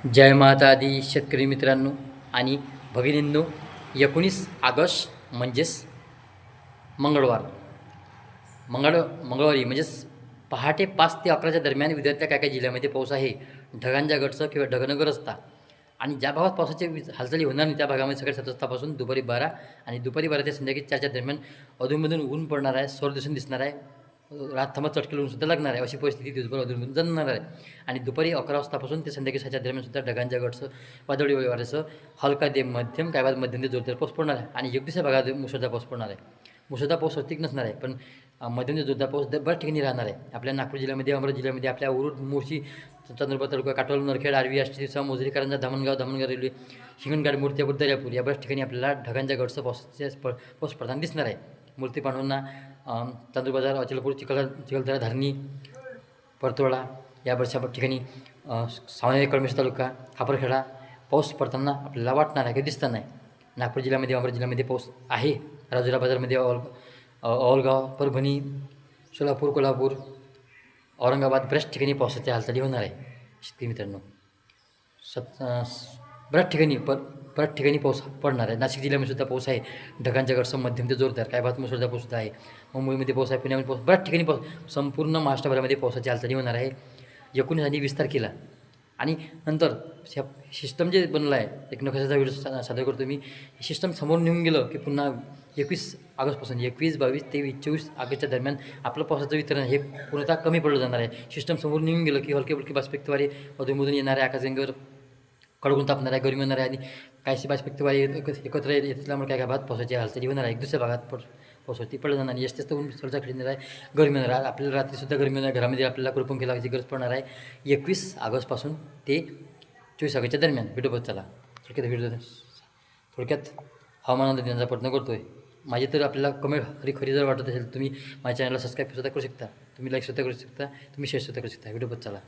जय माता दी शेतकरी मित्रांनो आणि भगिनींनो, 19 ऑगस्ट म्हणजेच मंगळवार मंगळवारी म्हणजेच पहाटे 5 ते 11च्या दरम्यान विदर्भातल्या काय काय जिल्ह्यामध्ये पाऊस आहे. ढगांच्या गडचं किंवा ढगनं गरजता आणि ज्या भागात पावसाची हालचाली होणार नाही त्या भागामध्ये सकाळी 7 वाजतापासून दुपारी 12 आणि दुपारी 12 ते संध्याकाळी 4च्या दरम्यान अधूनमधून ऊन पडणार आहे, सौरदर्शन दिसणार आहे, रात थांबत चटके लावून सुद्धा लागणार आहे. अशी परिस्थिती दिवसभर अधूनमधून जाणणार आहे. आणि दुपारी 11 वाजतापासून ते संध्याकाळी 6च्या दरम्यान सुद्धा ढगांच्या गडचं वादळी वाऱ्याचं हलका ते मध्यम काय भागात मध्यम ते जोरदार पाऊस पडणार आहे. आणि 31 भागात मुसळधार पाऊस पडणार आहे. मुसळधार पाऊस अधिक नसणार आहे, पण मध्यम ते जोरदार पाऊस बऱ्याच ठिकाणी राहणार आहे. आपल्या नागपूर जिल्ह्यामध्ये, अमरावती जिल्ह्यामध्ये, आपल्या उरुड, मुळशी, चंद्रपूर तालुका, काटोल, नरखेड, आर्वी, आष्टी, मोजरी, कारंजा, धामणगाव रेल्वे, हिंगणघाट, मूर्तिजापूर, दर्यापूर या बऱ्याच ठिकाणी आपल्याला ढगांच्या गडचं पाऊस पडताना दिसणार आहे. मूर्ती पांडवांना, चांदूरबाजार, अचलपूर, चिखलदरा, धारणी, परतोळा या बऱ्याचशा ठिकाणी, सावनेर, कळमेश्वर तालुका, खापरखेडा पाऊस पडताना आपल्याला वाटणार आहे, काही दिसतं नाही. नागपूर जिल्ह्यामध्ये, अमरावती जिल्ह्यामध्ये पाऊस आहे. राजुरा बाजारमध्ये, औलगाव, परभणी, सोलापूर, कोल्हापूर, औरंगाबाद बऱ्याच ठिकाणी पावसाच्या हालचाली होणार आहे. शेतकरी मित्रांनो, बऱ्याच ठिकाणी पाऊस पडणार आहे. नाशिक जिल्ह्यामध्ये सुद्धा पाऊस आहे. ढगांच्या गडसं मध्यम ते जोरदार, काय भागात मुसळधार पाऊस सुद्धा आहे. मुंबईमध्ये पाऊस आहे, पुण्यामध्ये पाऊस, बऱ्याच ठिकाणी पाऊस, संपूर्ण महाराष्ट्रभरामध्ये पावसाची हालचाली होणार आहे. 19 आणि 20 तारखेला. आणि नंतर सिस्टम जे बनलं आहे, एक नकाशाचा व्हिडिओ सादर करतो मी. हे सिस्टम समोर निघून गेलं की पुन्हा 21 ऑगस्टपासून 21, 22, 23, 24 ऑगस्टच्या दरम्यान आपलं पावसाचं वितरण हे पूर्णतः कमी पडलं जाणार आहे. सिस्टम समोर निघून गेलं की हलके फुलके बाष्पीभवनाद्वारे अधूनमधून येणाऱ्या आकाशगंगेवर कडकून तापणार आहे, गरमी होणार आहे. आणि काहीशी बाष्पीभवनाद्वारे एकत्र येत असल्यामुळे काय भागात पावसाची हालचाली होणार आहे. एक दुसऱ्या भागात पावसाची पडलं जाणार आहे. जास्त ऊन सहजा खेळणार आहे, गरमी होणार आहे. आपल्याला रात्रीसुद्धा गरमी होणार आहे. घरामध्ये आपल्याला कुरपून केलाची गरज पडणार आहे. 21 ऑगस्टपासून ते 24 ऑगस्टच्या दरम्यान. व्हिडिओ बघत चला. थोडक्यात हवामान देण्याचा प्रयत्न करतो आहे. माझी तर आपल्याला कमेंट खरी जर वाटत असेल, तुम्ही माझ्या चॅनलला सबस्क्राईब सुद्धा करू शकता, तुम्ही लाईक सुद्धा करू शकता, तुम्ही शेअर सुद्धा करू शकता. व्हिडिओ बघत चला.